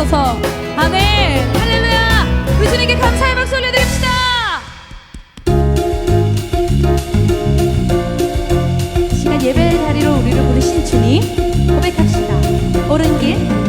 주셔서 아멘. 할렐루야. 우리 주님께 감사의 박수 올려드립시다. 이 시간 예배의 자리로 우리를 부르신 주님 고백합시다. 옳은 길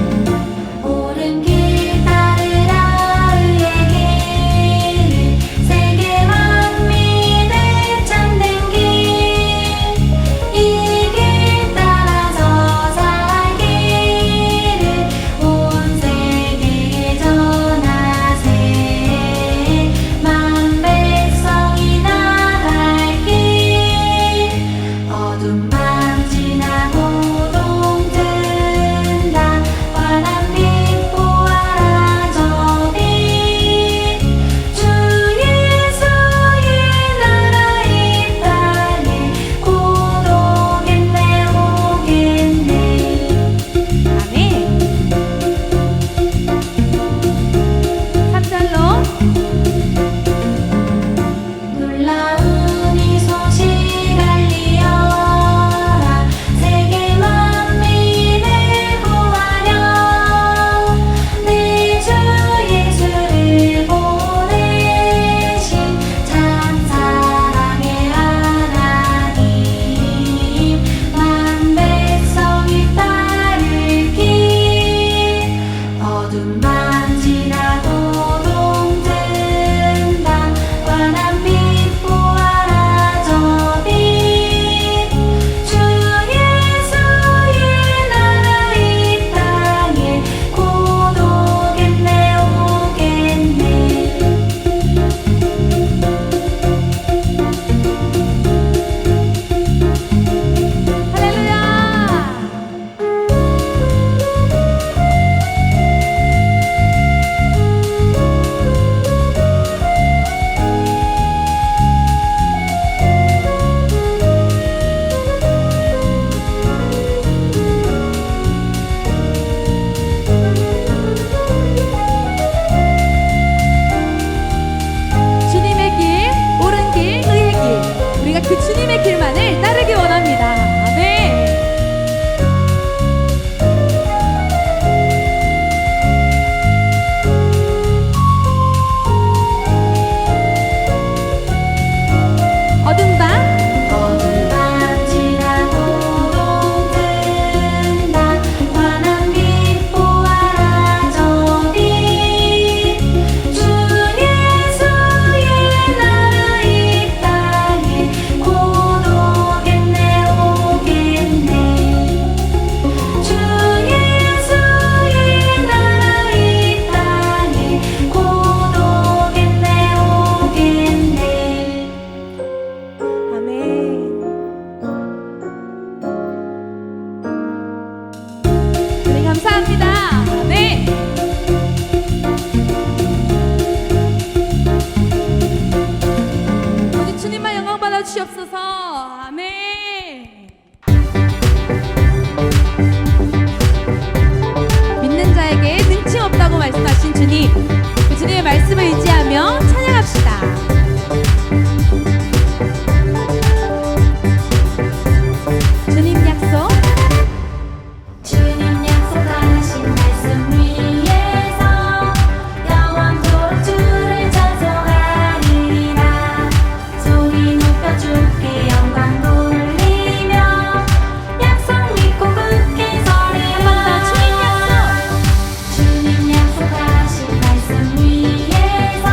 그 주님의 길만을 따르기 원합니다. 아멘. 어둠 밤 지나고 동든다 환한 빛 보아라 저 빛 주 예수의 나라 이 땅에 곧 오겠네 오겠네 주 예수의 나라 이 땅에 곧 오겠네 오겠네. 아멘. 네, 감사합니다. 네. 오직 주님만 영광 받아 주시옵소서. 아멘. 믿는 자에게 능치 없다고 말씀하신 주님, 그 주님의 말씀을 의지하며 찬양합시다. 주님 약속 주님 약속하신 말씀 위에서 영원토록 주를 찬송하리라. 소리 높여 주께 영광 돌리며 약속 믿고 굳게 서리라. 주님 약속하신 말씀 위에서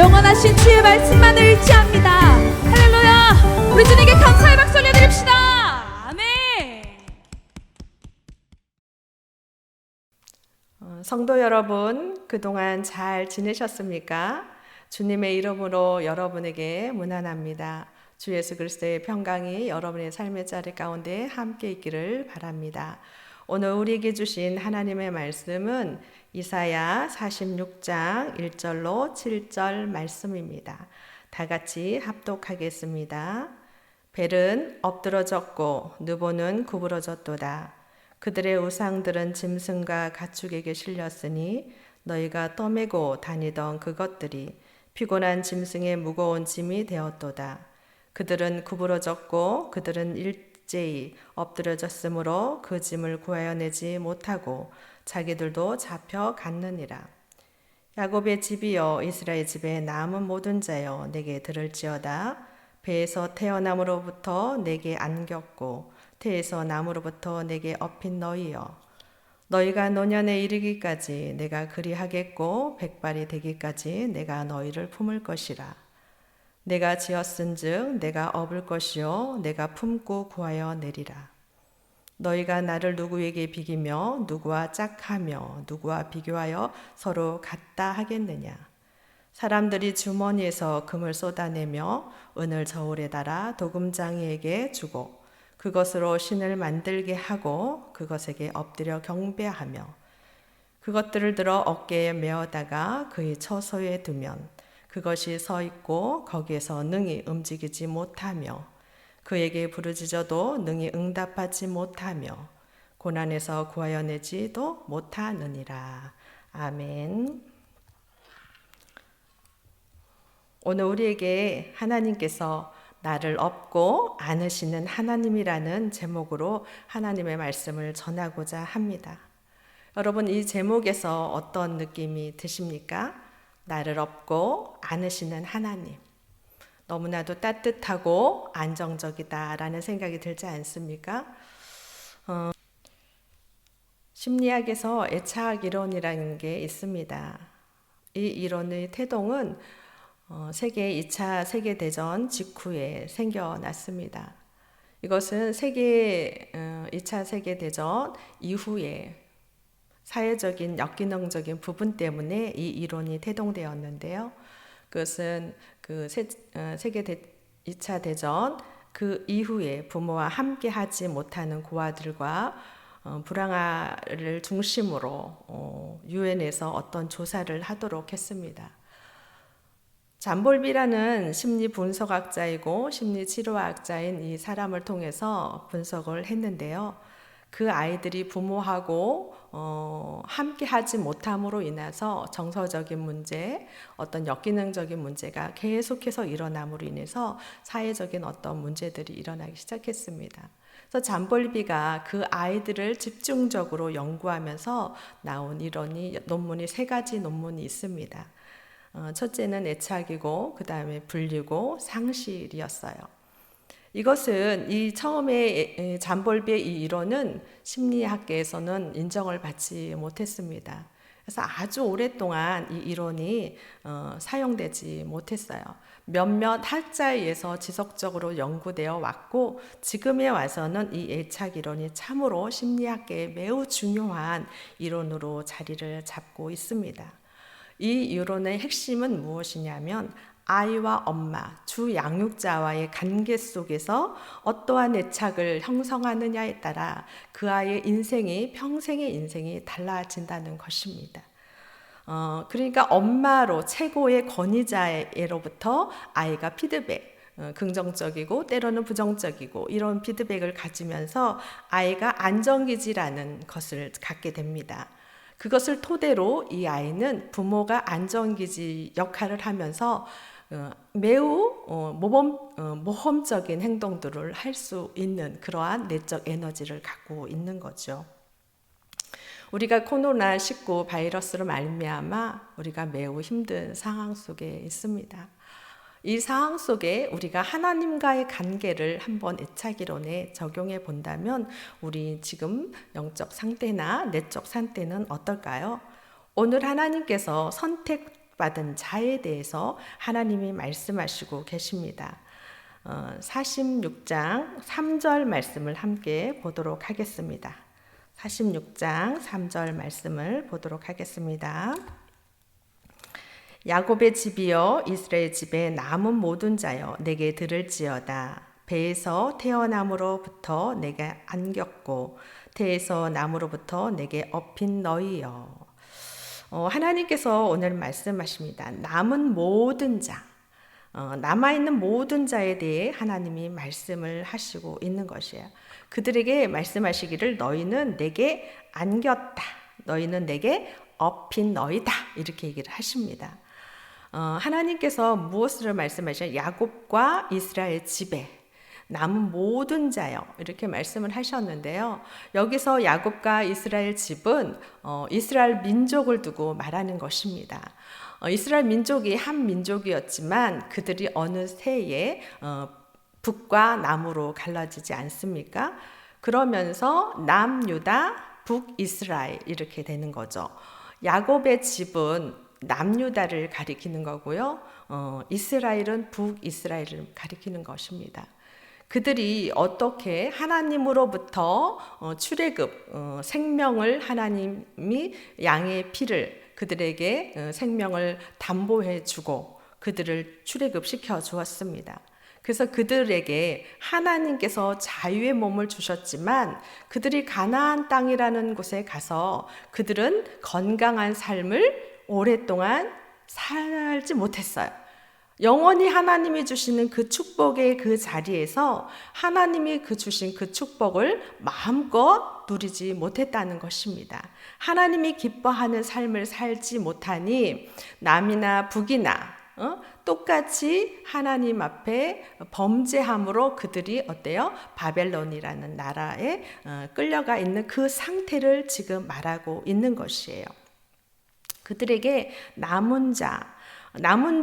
영원하신 주의 말씀만을 의지합니다. 할렐루야. 우리 주님께 감사의 박수 올려드립시다. 아멘. 성도 여러분, 그동안 잘 지내셨습니까? 주님의 이름으로 여러분에게 문안합니다. 주 예수 그리스도의 평강이 여러분의 삶의 자리 가운데 함께 있기를 바랍니다. 오늘 우리에게 주신 하나님의 말씀은 이사야 46장 1절로 7절 말씀입니다. 다 같이 합독하겠습니다. 벨은 엎드러졌고 느보는 구부러졌도다. 그들의 우상들은 짐승과 가축에게 실렸으니 너희가 떠매고 다니던 그것들이 피곤한 짐승의 무거운 짐이 되었도다. 그들은 구부러졌고 그들은 일제히 엎드려졌으므로 그 짐을 구하여내지 못하고 자기들도 잡혀갔느니라. 야곱의 집이여 이스라엘 집에 남은 모든 자여 내게 들을지어다. 배에서 태어남으로부터 내게 안겼고 태에서 남으로부터 내게 업힌 너희여, 너희가 노년에 이르기까지 내가 그리하겠고 백발이 되기까지 내가 너희를 품을 것이라. 내가 지었은즉 내가 업을 것이요 내가 품고 구하여 내리라. 너희가 나를 누구에게 비기며 누구와 짝하며 누구와 비교하여 서로 같다 하겠느냐. 사람들이 주머니에서 금을 쏟아내며 은을 저울에 달아 도금장이에게 주고 그것으로 신을 만들게 하고 그것에게 엎드려 경배하며 그것들을 들어 어깨에 메어다가 그의 처소에 두면 그것이 서 있고 거기에서 능히 움직이지 못하며 그에게 부르짖어도 능히 응답하지 못하며 고난에서 구하여 내지도 못하느니라. 아멘. 오늘 우리에게 하나님께서 나를 업고 안으시는 하나님이라는 제목으로 하나님의 말씀을 전하고자 합니다. 여러분, 이 제목에서 어떤 느낌이 드십니까? 나를 업고 안으시는 하나님. 너무나도 따뜻하고 안정적이다라는 생각이 들지 않습니까? 심리학에서 애착 이론이라는 게 있습니다. 이 이론의 태동은 세계 2차 세계대전 직후에 생겨났습니다. 이것은 2차 세계대전 이후에 사회적인 역기능적인 부분 때문에 이 이론이 태동되었는데요. 그것은 2차 대전 그 이후에 부모와 함께 하지 못하는 고아들과 불황아를 중심으로 유엔에서 어떤 조사를 하도록 했습니다. 잠볼비라는 심리 분석학자이고 심리 치료학자인 이 사람을 통해서 분석을 했는데요. 그 아이들이 부모하고 함께 하지 못함으로 인해서 정서적인 문제, 어떤 역기능적인 문제가 계속해서 일어남으로 인해서 사회적인 어떤 문제들이 일어나기 시작했습니다. 그래서 잠볼비가 그 아이들을 집중적으로 연구하면서 나온 논문이 3가지 논문이 있습니다. 첫째는 애착이고 그 다음에 분리고 상실이었어요. 이것은 처음에 잠볼비의 이 이론은 심리학계에서는 인정을 받지 못했습니다. 그래서 아주 오랫동안 이 이론이 사용되지 못했어요. 몇몇 학자에 의해서 지속적으로 연구되어 왔고 지금에 와서는 이 애착 이론이 참으로 심리학계에 매우 중요한 이론으로 자리를 잡고 있습니다. 이 이론의 핵심은 무엇이냐면 아이와 엄마, 주 양육자와의 관계 속에서 어떠한 애착을 형성하느냐에 따라 그 아이의 평생의 인생이 달라진다는 것입니다. 그러니까 엄마로 최고의 권위자로부터 아이가 피드백, 긍정적이고 때로는 부정적이고 이런 피드백을 가지면서 아이가 안정기지라는 것을 갖게 됩니다. 그것을 토대로 이 아이는 부모가 안정기지 역할을 하면서 매우 모험적인 행동들을 할 수 있는 그러한 내적 에너지를 갖고 있는 거죠. 우리가 코로나19 바이러스로 말미암아 우리가 매우 힘든 상황 속에 있습니다. 이 상황 속에 우리가 하나님과의 관계를 한번 애착이론에 적용해 본다면 우리 지금 영적 상태나 내적 상태는 어떨까요? 오늘 하나님께서 선택받은 자에 대해서 하나님이 말씀하시고 계십니다. 46장 3절 말씀을 함께 보도록 하겠습니다. 46장 3절 말씀을 보도록 하겠습니다. 야곱의 집이여 이스라엘 집에 남은 모든 자여 내게 들을지어다. 배에서 태어남으로부터 내게 안겼고 태에서 남으로부터 내게 업힌 너희여. 하나님께서 오늘 말씀하십니다. 남은 모든 자, 남아있는 모든 자에 대해 하나님이 말씀을 하시고 있는 것이에요. 그들에게 말씀하시기를 너희는 내게 안겼다. 너희는 내게 업힌 너희다. 이렇게 얘기를 하십니다. 하나님께서 무엇을 말씀하시냐? 야곱과 이스라엘 집에 남은 모든 자여 이렇게 말씀을 하셨는데요. 여기서 야곱과 이스라엘 집은 이스라엘 민족을 두고 말하는 것입니다. 이스라엘 민족이 한 민족이었지만 그들이 어느 새에 북과 남으로 갈라지지 않습니까? 그러면서 남유다, 북이스라엘 이렇게 되는 거죠. 야곱의 집은 남유다를 가리키는 거고요. 이스라엘은 북이스라엘을 가리키는 것입니다. 그들이 어떻게 하나님으로부터 출애굽, 생명을 하나님이 양의 피를 그들에게 생명을 담보해 주고 그들을 출애굽시켜 주었습니다. 그래서 그들에게 하나님께서 자유의 몸을 주셨지만 그들이 가나안 땅이라는 곳에 가서 그들은 건강한 삶을 오랫동안 살지 못했어요. 영원히 하나님이 주시는 그 축복의 그 자리에서 하나님이 주신 그 축복을 마음껏 누리지 못했다는 것입니다. 하나님이 기뻐하는 삶을 살지 못하니 남이나 북이나 똑같이 하나님 앞에 범죄함으로 그들이 어때요? 바벨론이라는 나라에 끌려가 있는 그 상태를 지금 말하고 있는 것이에요. 그들에게 남은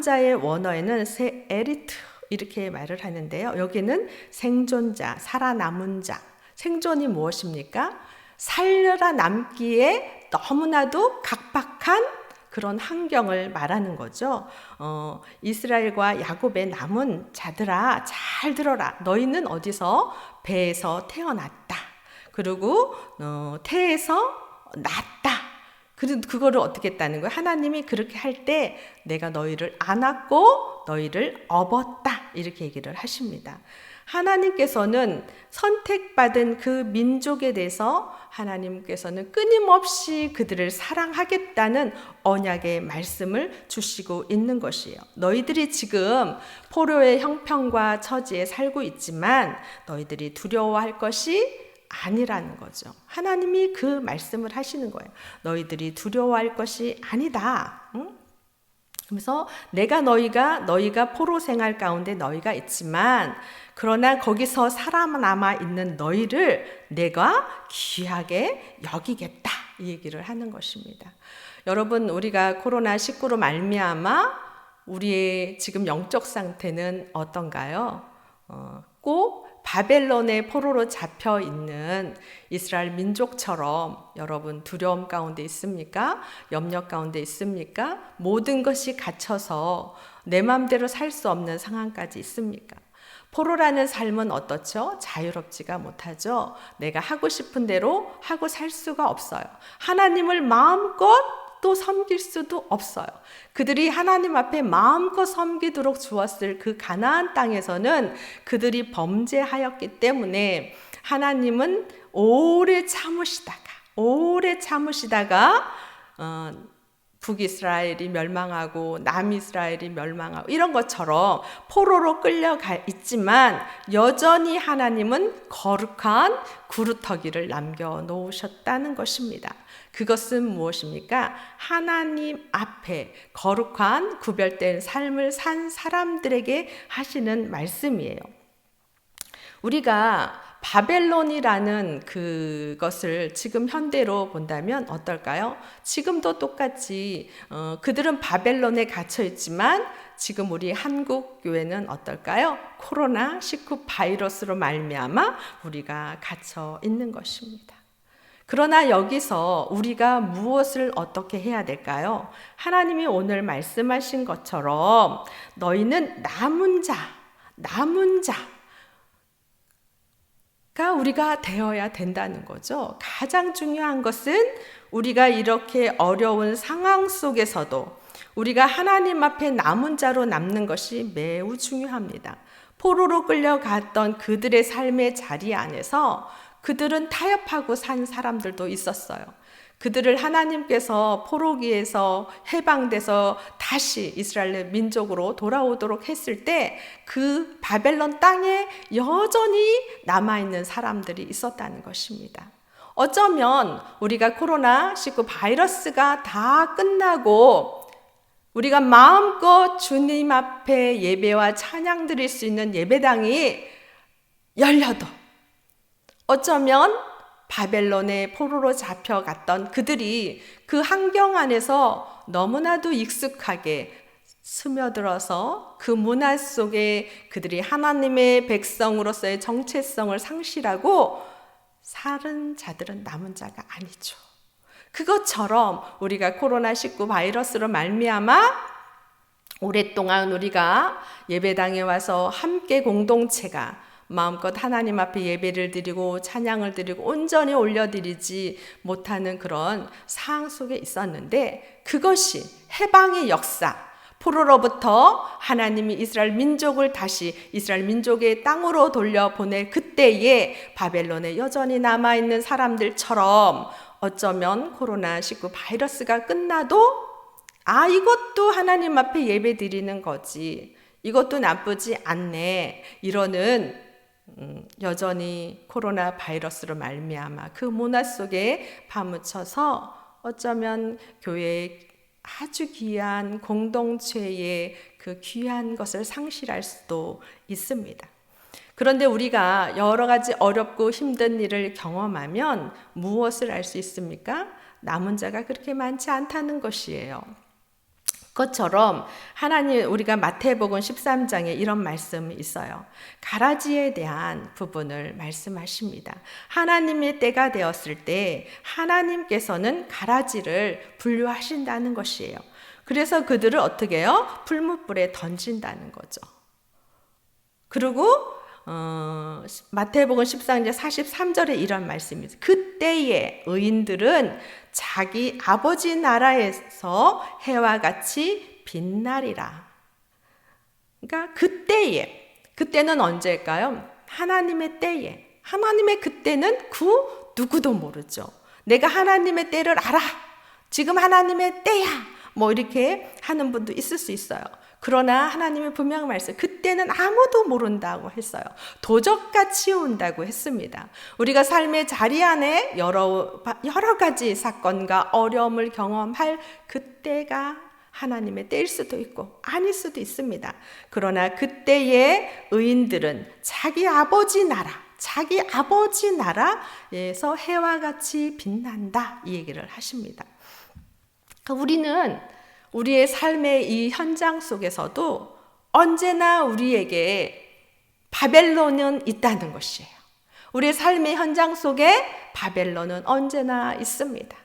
자의 원어에는 세 에리트 이렇게 말을 하는데요. 여기는 생존자, 살아남은 자. 생존이 무엇입니까? 살아남기에 너무나도 각박한 그런 환경을 말하는 거죠. 이스라엘과 야곱의 남은 자들아 잘 들어라. 너희는 어디서? 배에서 태어났다. 그리고 태에서 났다. 그거를 어떻게 했다는 거예요? 하나님이 그렇게 할 때 내가 너희를 안았고 너희를 업었다. 이렇게 얘기를 하십니다. 하나님께서는 선택받은 그 민족에 대해서 하나님께서는 끊임없이 그들을 사랑하겠다는 언약의 말씀을 주시고 있는 것이에요. 너희들이 지금 포로의 형편과 처지에 살고 있지만 너희들이 두려워할 것이 아니라는 거죠. 하나님이 그 말씀을 하시는 거예요. 너희들이 두려워할 것이 아니다. 응? 그래서 너희가 포로 생활 가운데 너희가 있지만 그러나 거기서 살아남아 있는 너희를 내가 귀하게 여기겠다. 이 얘기를 하는 것입니다. 여러분, 우리가 코로나19로 말미암아 우리의 지금 영적 상태는 어떤가요? 꼭 바벨론의 포로로 잡혀 있는 이스라엘 민족처럼 여러분 두려움 가운데 있습니까? 염려 가운데 있습니까? 모든 것이 갇혀서 내 마음대로 살 수 없는 상황까지 있습니까? 포로라는 삶은 어떻죠? 자유롭지가 못하죠. 내가 하고 싶은 대로 하고 살 수가 없어요. 하나님을 마음껏 또 섬길 수도 없어요. 그들이 하나님 앞에 마음껏 섬기도록 주었을 그 가나안 땅에서는 그들이 범죄하였기 때문에 하나님은 오래 참으시다가 북이스라엘이 멸망하고 남이스라엘이 멸망하고 이런 것처럼 포로로 끌려가 있지만 여전히 하나님은 거룩한 구루터기를 남겨놓으셨다는 것입니다. 그것은 무엇입니까? 하나님 앞에 거룩한 구별된 삶을 산 사람들에게 하시는 말씀이에요. 우리가 바벨론이라는 그것을 지금 현대로 본다면 어떨까요? 지금도 똑같이 그들은 바벨론에 갇혀 있지만 지금 우리 한국 교회는 어떨까요? 코로나19 바이러스로 말미암아 우리가 갇혀 있는 것입니다. 그러나 여기서 우리가 무엇을 어떻게 해야 될까요? 하나님이 오늘 말씀하신 것처럼 너희는 남은 자가 우리가 되어야 된다는 거죠. 가장 중요한 것은 우리가 이렇게 어려운 상황 속에서도 우리가 하나님 앞에 남은 자로 남는 것이 매우 중요합니다. 포로로 끌려갔던 그들의 삶의 자리 안에서 그들은 타협하고 산 사람들도 있었어요. 그들을 하나님께서 포로기에서 해방돼서 다시 이스라엘 민족으로 돌아오도록 했을 때 그 바벨론 땅에 여전히 남아있는 사람들이 있었다는 것입니다. 어쩌면 우리가 코로나19 바이러스가 다 끝나고 우리가 마음껏 주님 앞에 예배와 찬양 드릴 수 있는 예배당이 열려도 어쩌면 바벨론의 포로로 잡혀갔던 그들이 그 환경 안에서 너무나도 익숙하게 스며들어서 그 문화 속에 그들이 하나님의 백성으로서의 정체성을 상실하고 사는 자들은 남은 자가 아니죠. 그것처럼 우리가 코로나19 바이러스로 말미암아 오랫동안 우리가 예배당에 와서 함께 공동체가 마음껏 하나님 앞에 예배를 드리고 찬양을 드리고 온전히 올려드리지 못하는 그런 상황 속에 있었는데 그것이 해방의 역사, 포로로부터 하나님이 이스라엘 민족을 다시 이스라엘 민족의 땅으로 돌려보낼 그때에 바벨론에 여전히 남아있는 사람들처럼 어쩌면 코로나19 바이러스가 끝나도 이것도 하나님 앞에 예배 드리는 거지, 이것도 나쁘지 않네, 이러는 여전히 코로나 바이러스로 말미암아 그 문화 속에 파묻혀서 어쩌면 교회의 아주 귀한 공동체의 그 귀한 것을 상실할 수도 있습니다. 그런데 우리가 여러 가지 어렵고 힘든 일을 경험하면 무엇을 알 수 있습니까? 남은 자가 그렇게 많지 않다는 것이에요. 그것처럼 하나님, 우리가 마태복음 13장에 이런 말씀이 있어요. 가라지에 대한 부분을 말씀하십니다. 하나님의 때가 되었을 때 하나님께서는 가라지를 분류하신다는 것이에요. 그래서 그들을 어떻게 해요? 풀무불에 던진다는 거죠. 그리고 마태복음 14장 43절에 이런 말씀이 있어요. 그때의 의인들은 자기 아버지 나라에서 해와 같이 빛나리라. 그러니까 그때는 언제일까요? 하나님의 때에. 하나님의 그때는 누구도 모르죠. 내가 하나님의 때를 알아. 지금 하나님의 때야. 뭐 이렇게 하는 분도 있을 수 있어요. 그러나 하나님의 분명 말씀, 그때는 아무도 모른다고 했어요. 도적같이 온다고 했습니다. 우리가 삶의 자리 안에 여러 가지 사건과 어려움을 경험할 그때가 하나님의 때일 수도 있고 아닐 수도 있습니다. 그러나 그때의 의인들은 자기 아버지 나라에서 해와 같이 빛난다, 이 얘기를 하십니다. 우리는 우리의 삶의 이 현장 속에서도 언제나 우리에게 바벨론은 있다는 것이에요. 우리의 삶의 현장 속에 바벨론은 언제나 있습니다.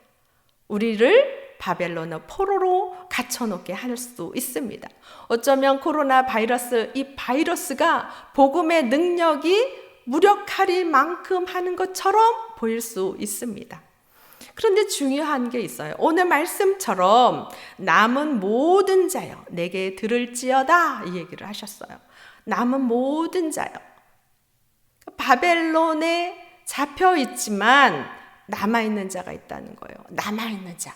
우리를 바벨론의 포로로 갇혀놓게 할 수 있습니다. 어쩌면 코로나 바이러스, 이 바이러스가 복음의 능력이 무력할 만큼 하는 것처럼 보일 수 있습니다. 그런데 중요한 게 있어요. 오늘 말씀처럼 남은 모든 자여 내게 들을지어다, 이 얘기를 하셨어요. 남은 모든 자여. 바벨론에 잡혀 있지만 남아있는 자가 있다는 거예요.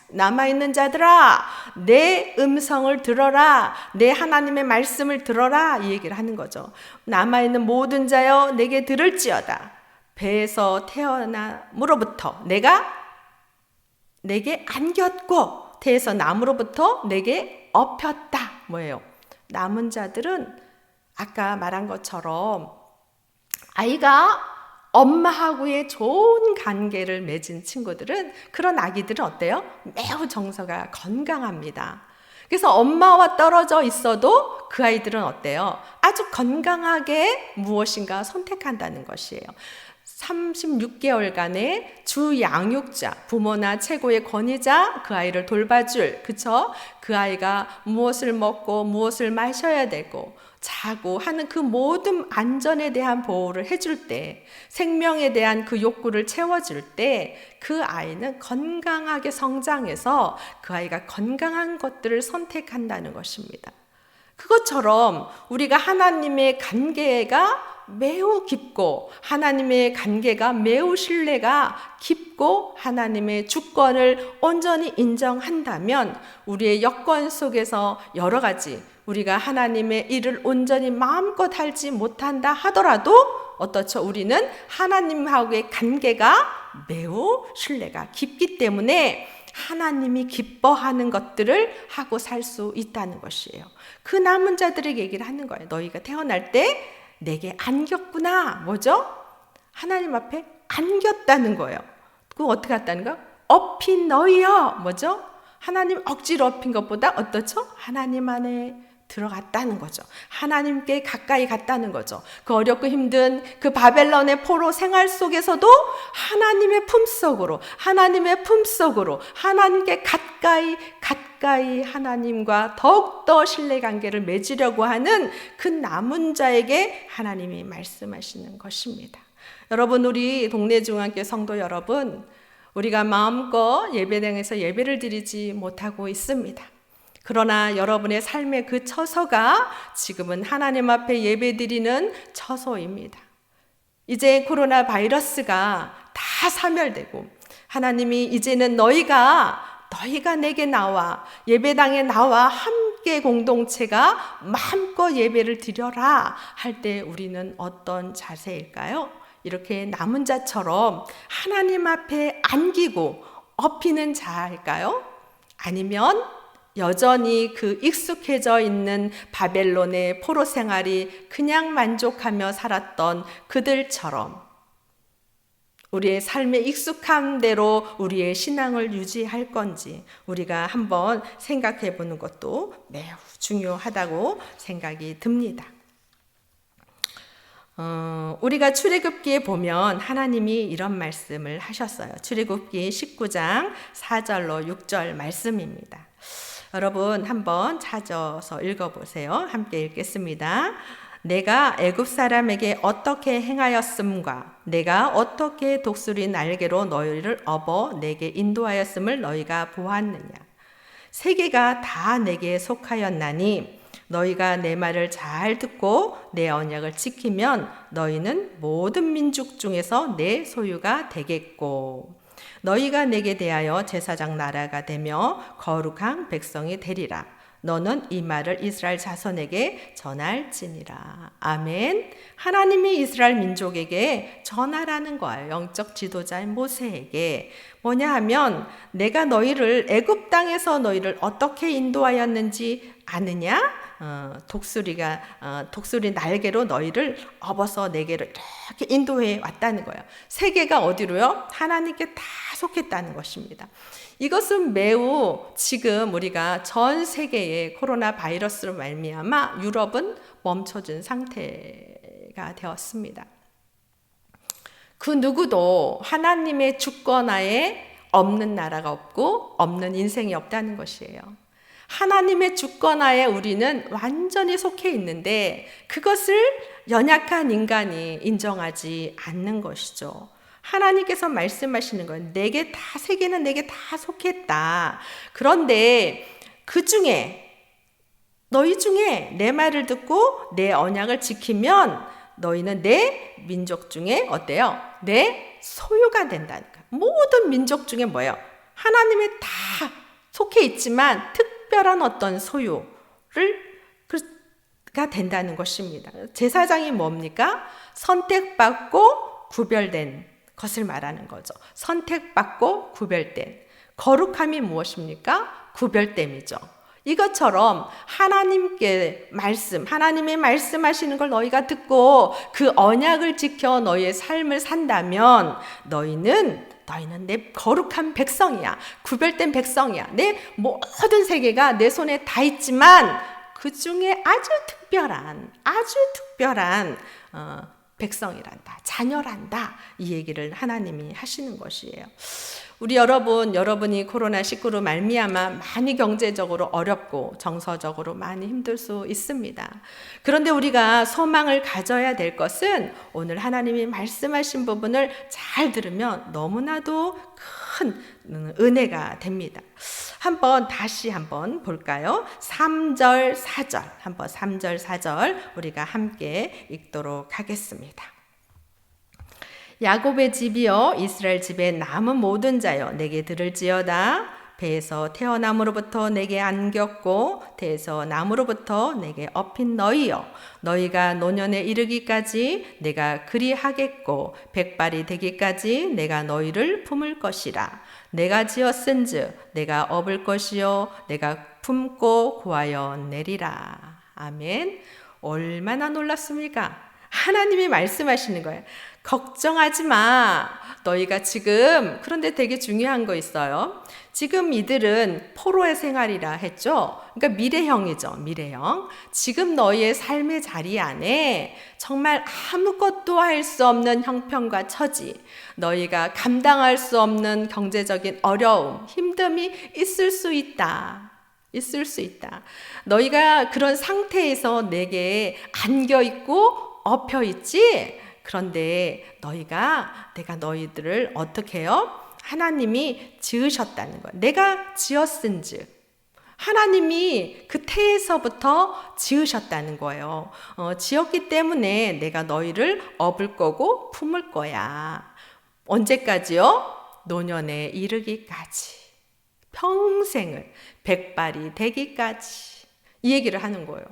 남아있는 자들아, 내 음성을 들어라, 내 하나님의 말씀을 들어라, 이 얘기를 하는 거죠. 남아있는 모든 자여 내게 들을지어다. 배에서 태어남으로부터 내게 안겼고 태에서 남으로부터 내게 업혔다. 뭐예요? 남은 자들은 아까 말한 것처럼 아이가 엄마하고의 좋은 관계를 맺은 친구들은, 그런 아기들은 어때요? 매우 정서가 건강합니다. 그래서 엄마와 떨어져 있어도 그 아이들은 어때요? 아주 건강하게 무엇인가 선택한다는 것이에요. 36개월간의 주 양육자, 부모나 최고의 권위자, 그 아이를 돌봐줄, 그쵸? 그 아이가 무엇을 먹고 무엇을 마셔야 되고 자고 하는 그 모든 안전에 대한 보호를 해줄 때, 생명에 대한 그 욕구를 채워줄 때 그 아이는 건강하게 성장해서 그 아이가 건강한 것들을 선택한다는 것입니다. 그것처럼 우리가 하나님의 관계가 매우 깊고 하나님의 관계가 매우 신뢰가 깊고 하나님의 주권을 온전히 인정한다면 우리의 여건 속에서 여러 가지 우리가 하나님의 일을 온전히 마음껏 하지 못한다 하더라도 어떻죠? 우리는 하나님하고의 관계가 매우 신뢰가 깊기 때문에 하나님이 기뻐하는 것들을 하고 살 수 있다는 것이에요. 그 남은 자들에게 얘기를 하는 거예요. 너희가 태어날 때 내게 안겼구나. 뭐죠? 하나님 앞에 안겼다는 거예요. 그거 어떻게 했다는 거예요? 업힌 너희여. 뭐죠? 하나님 억지로 업힌 것보다 어떻죠? 하나님 안에 들어갔다는 거죠. 하나님께 가까이 갔다는 거죠. 그 어렵고 힘든 그 바벨론의 포로 생활 속에서도 하나님의 품속으로 하나님께 가까이 하나님과 더욱더 신뢰관계를 맺으려고 하는 그 남은 자에게 하나님이 말씀하시는 것입니다. 여러분, 우리 동네 중앙교회 성도 여러분, 우리가 마음껏 예배당에서 예배를 드리지 못하고 있습니다. 그러나 여러분의 삶의 그 처소가 지금은 하나님 앞에 예배드리는 처소입니다. 이제 코로나 바이러스가 다 사멸되고 하나님이 이제는 너희가 내게 나와 예배당에 나와 함께 공동체가 마음껏 예배를 드려라 할 때 우리는 어떤 자세일까요? 이렇게 남은 자처럼 하나님 앞에 안기고 업히는 자일까요? 아니면 여전히 그 익숙해져 있는 바벨론의 포로 생활이 그냥 만족하며 살았던 그들처럼 우리의 삶에 익숙한 대로 우리의 신앙을 유지할 건지 우리가 한번 생각해 보는 것도 매우 중요하다고 생각이 듭니다. 우리가 출애굽기에 보면 하나님이 이런 말씀을 하셨어요. 출애굽기 19장 4절로 6절 말씀입니다. 여러분 한번 찾아서 읽어보세요. 함께 읽겠습니다. 내가 애굽 사람에게 어떻게 행하였음과 내가 어떻게 독수리 날개로 너희를 업어 내게 인도하였음을 너희가 보았느냐. 세계가 다 내게 속하였나니 너희가 내 말을 잘 듣고 내 언약을 지키면 너희는 모든 민족 중에서 내 소유가 되겠고 너희가 내게 대하여 제사장 나라가 되며 거룩한 백성이 되리라. 너는 이 말을 이스라엘 자손에게 전할지니라. 아멘. 하나님이 이스라엘 민족에게 전하라는 거예요. 영적 지도자인 모세에게. 뭐냐 하면 내가 너희를 애굽 땅에서 너희를 어떻게 인도하였는지 아느냐? 독수리 날개로 너희를 업어서 내게로 이렇게 인도해 왔다는 거예요. 세계가 어디로요? 하나님께 다 속했다는 것입니다. 이것은 매우 지금 우리가 전 세계의 코로나 바이러스로 말미암아 유럽은 멈춰진 상태가 되었습니다. 그 누구도 하나님의 주권하에 없는 나라가 없고 없는 인생이 없다는 것이에요. 하나님의 주권하에 우리는 완전히 속해 있는데 그것을 연약한 인간이 인정하지 않는 것이죠. 하나님께서 말씀하시는 건 세계는 내게 다 속했다. 그런데 그 중에 너희 중에 내 말을 듣고 내 언약을 지키면 너희는 내 민족 중에 어때요? 내 소유가 된다는 거예요. 모든 민족 중에 뭐예요? 하나님에 다 속해 있지만 특별한 어떤 소유가 된다는 것입니다. 제사장이 뭡니까? 선택받고 구별된 것을 말하는 거죠. 선택받고 구별된. 거룩함이 무엇입니까? 구별됨이죠. 이것처럼 하나님의 말씀하시는 걸 너희가 듣고 그 언약을 지켜 너희의 삶을 산다면 너희는 내 거룩한 백성이야. 구별된 백성이야. 내 모든 세계가 내 손에 다 있지만 그 중에 아주 특별한 백성이란다, 자녀란다, 이 얘기를 하나님이 하시는 것이에요. 우리 여러분이 코로나19로 말미암아 많이 경제적으로 어렵고 정서적으로 많이 힘들 수 있습니다. 그런데 우리가 소망을 가져야 될 것은 오늘 하나님이 말씀하신 부분을 잘 들으면 너무나도 큰 은혜가 됩니다. 다시 한번 볼까요? 3절, 4절. 3절, 4절 우리가 함께 읽도록 하겠습니다. 야곱의 집이여 이스라엘 집에 남은 모든 자여 내게 들을지어다. 배에서 태어남으로부터 내게 안겼고 태에서 남으로부터 내게 업힌 너희여 너희가 노년에 이르기까지 내가 그리하겠고 백발이 되기까지 내가 너희를 품을 것이라. 내가 지었은즉 내가 업을 것이요 내가 품고 구하여 내리라. 아멘. 얼마나 놀랍습니까? 하나님이 말씀하시는 거예요. 걱정하지 마. 너희가 지금, 그런데 되게 중요한 거 있어요. 지금 이들은 포로의 생활이라 했죠. 그러니까 미래형이죠. 미래형. 지금 너희의 삶의 자리 안에 정말 아무것도 할 수 없는 형편과 처지, 너희가 감당할 수 없는 경제적인 어려움, 힘듦이 있을 수 있다. 있을 수 있다. 너희가 그런 상태에서 내게 안겨 있고 엎여 있지? 그런데 내가 너희들을 어떻게 해요? 하나님이 지으셨다는 거예요. 내가 지었은즉 하나님이 그 태에서부터 지으셨다는 거예요. 지었기 때문에 내가 너희를 업을 거고 품을 거야. 언제까지요? 노년에 이르기까지. 평생을 백발이 되기까지. 이 얘기를 하는 거예요.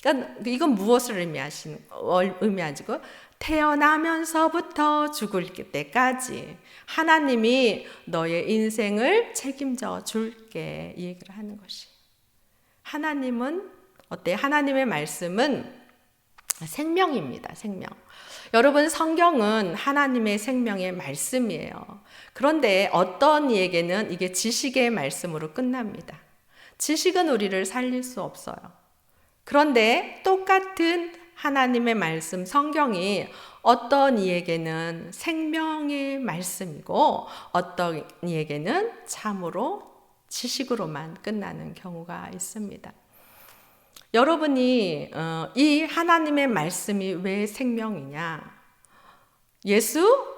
그러니까 이건 무엇을 의미하지고 태어나면서부터 죽을 때까지 하나님이 너의 인생을 책임져 줄게, 이 얘기를 하는 것이. 하나님은 어때요? 하나님의 말씀은 생명입니다. 생명. 여러분, 성경은 하나님의 생명의 말씀이에요. 그런데 어떤 이에게는 이게 지식의 말씀으로 끝납니다. 지식은 우리를 살릴 수 없어요. 그런데 똑같은 하나님의 말씀, 성경이 어떤 이에게는 생명의 말씀이고 어떤 이에게는 참으로 지식으로만 끝나는 경우가 있습니다. 여러분이 이 하나님의 말씀이 왜 생명이냐? 예수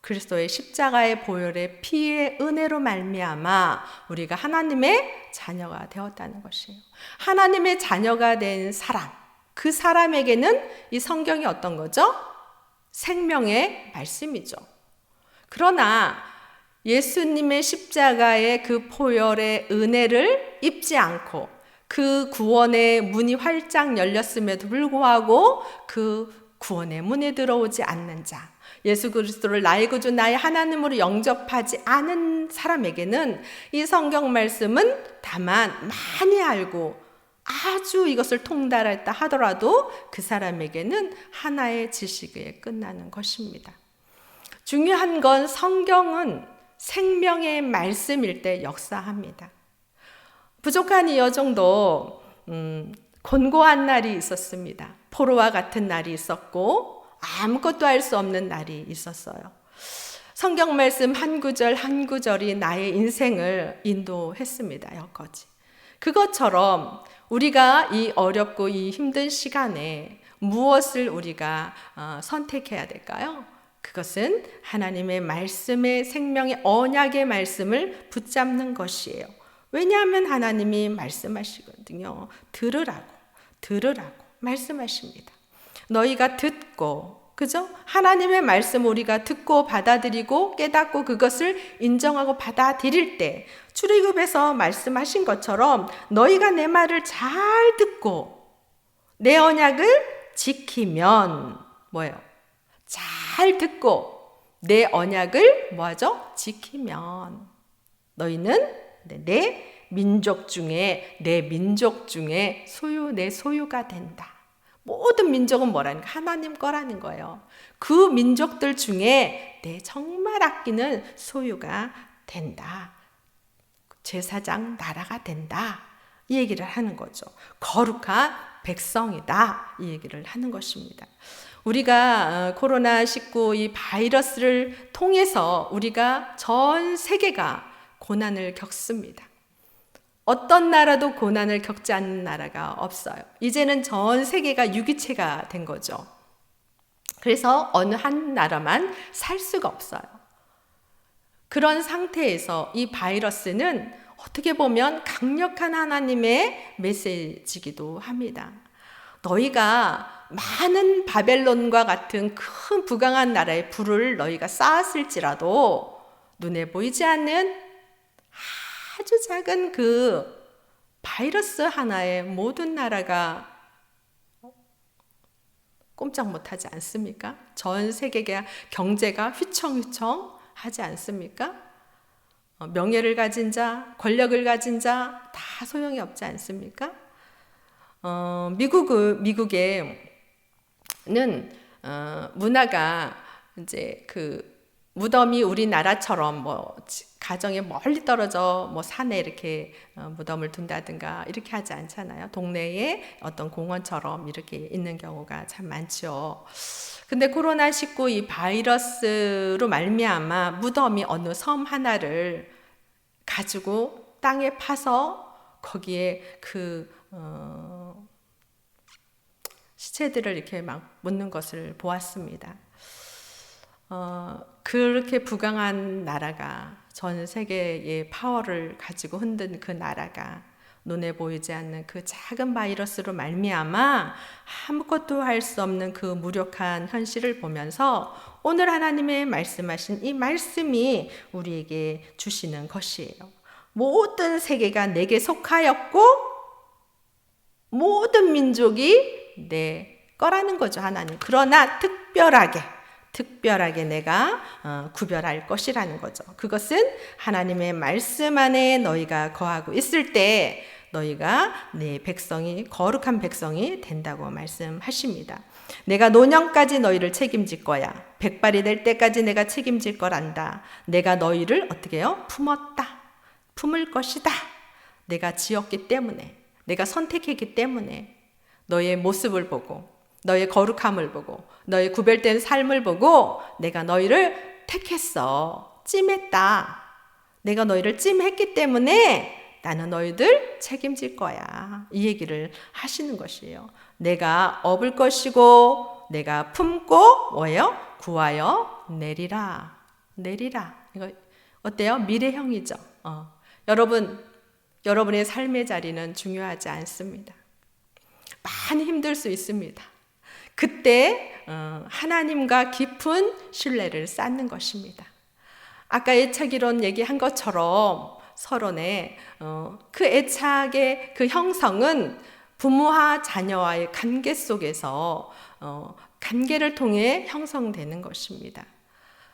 그리스도의 십자가의 보혈의 피의 은혜로 말미암아 우리가 하나님의 자녀가 되었다는 것이에요. 하나님의 자녀가 된 사람, 그 사람에게는 이 성경이 어떤 거죠? 생명의 말씀이죠. 그러나 예수님의 십자가의 그 보혈의 은혜를 입지 않고 그 구원의 문이 활짝 열렸음에도 불구하고 그 구원의 문에 들어오지 않는 자, 예수 그리스도를 나의 구주 나의 하나님으로 영접하지 않은 사람에게는 이 성경 말씀은 다만 많이 알고 아주 이것을 통달했다 하더라도 그 사람에게는 하나의 지식에 끝나는 것입니다. 중요한 건 성경은 생명의 말씀일 때 역사합니다. 부족한 이 여종도 곤고한 날이 있었습니다. 포로와 같은 날이 있었고 아무것도 할 수 없는 날이 있었어요. 성경 말씀 한 구절 한 구절이 나의 인생을 인도했습니다. 여기까지. 그것처럼 우리가 이 어렵고 이 힘든 시간에 무엇을 우리가 선택해야 될까요? 그것은 하나님의 말씀의 생명의 언약의 말씀을 붙잡는 것이에요. 왜냐하면 하나님이 말씀하시거든요. 들으라고 말씀하십니다. 너희가 듣고, 그죠? 하나님의 말씀 우리가 듣고 받아들이고 깨닫고 그것을 인정하고 받아들일 때 출애굽에서 말씀하신 것처럼 너희가 내 말을 잘 듣고 내 언약을 지키면 뭐예요? 잘 듣고 내 언약을 뭐하죠? 지키면 너희는 내 민족 중에 내 소유가 된다. 모든 민족은 뭐라는 거예요? 하나님 거라는 거예요. 그 민족들 중에 내 정말 아끼는 소유가 된다. 제사장 나라가 된다. 이 얘기를 하는 거죠. 거룩한 백성이다. 이 얘기를 하는 것입니다. 우리가 코로나19 이 바이러스를 통해서 우리가 전 세계가 고난을 겪습니다. 어떤 나라도 고난을 겪지 않는 나라가 없어요. 이제는 전 세계가 유기체가 된 거죠. 그래서 어느 한 나라만 살 수가 없어요. 그런 상태에서 이 바이러스는 어떻게 보면 강력한 하나님의 메시지이기도 합니다. 너희가 많은 바벨론과 같은 큰 부강한 나라의 불을 너희가 쌓았을지라도 눈에 보이지 않는 아주 작은 그 바이러스 하나에 모든 나라가 꼼짝 못하지 않습니까? 전 세계가 경제가 휘청휘청 하지 않습니까? 명예를 가진 자, 권력을 가진 자 다 소용이 없지 않습니까? 미국에는 문화가 이제 그 무덤이 우리나라처럼 뭐 가정에 멀리 떨어져 뭐 산에 이렇게 무덤을 둔다든가 이렇게 하지 않잖아요. 동네에 어떤 공원처럼 이렇게 있는 경우가 참 많죠. 근데 코로나19 이 바이러스로 말미암아 무덤이 어느 섬 하나를 가지고 땅에 파서 거기에 그 시체들을 이렇게 막 묻는 것을 보았습니다. 그렇게 부강한 나라가 전 세계의 파워를 가지고 흔든 그 나라가 눈에 보이지 않는 그 작은 바이러스로 말미암아 아무것도 할 수 없는 그 무력한 현실을 보면서 오늘 하나님의 말씀하신 이 말씀이 우리에게 주시는 것이에요. 모든 세계가 내게 속하였고 모든 민족이 내 거라는 거죠, 하나님. 그러나 특별하게 내가 구별할 것이라는 거죠. 그것은 하나님의 말씀 안에 너희가 거하고 있을 때 너희가 내 백성이 거룩한 백성이 된다고 말씀하십니다. 내가 노년까지 너희를 책임질 거야. 백발이 될 때까지 내가 책임질 거란다. 내가 너희를 어떻게 해요? 품을 것이다. 내가 지었기 때문에, 내가 선택했기 때문에 너의 모습을 보고 너의 거룩함을 보고 너의 구별된 삶을 보고 내가 너희를 택했어. 찜했다. 내가 너희를 찜했기 때문에 나는 너희들 책임질 거야. 이 얘기를 하시는 것이에요. 내가 업을 것이고 내가 품고 뭐예요? 구하여 내리라. 이거 어때요? 미래형이죠. 여러분의 삶의 자리는 중요하지 않습니다. 많이 힘들 수 있습니다. 그때 하나님과 깊은 신뢰를 쌓는 것입니다. 아까 애착이론 얘기한 것처럼 서론에 그 애착의 그 형성은 부모와 자녀와의 관계 속에서 관계를 통해 형성되는 것입니다.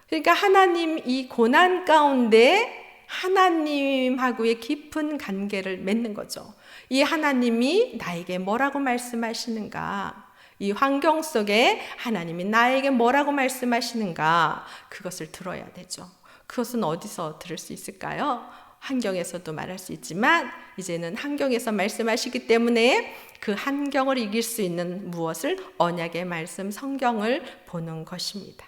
그러니까 하나님 이 고난 가운데 하나님하고의 깊은 관계를 맺는 거죠. 이 하나님이 나에게 뭐라고 말씀하시는가? 이 환경 속에 하나님이 나에게 뭐라고 말씀하시는가? 그것을 들어야 되죠. 그것은 어디서 들을 수 있을까요? 환경에서도 말할 수 있지만 이제는 환경에서 말씀하시기 때문에 그 환경을 이길 수 있는 무엇을? 언약의 말씀, 성경을 보는 것입니다.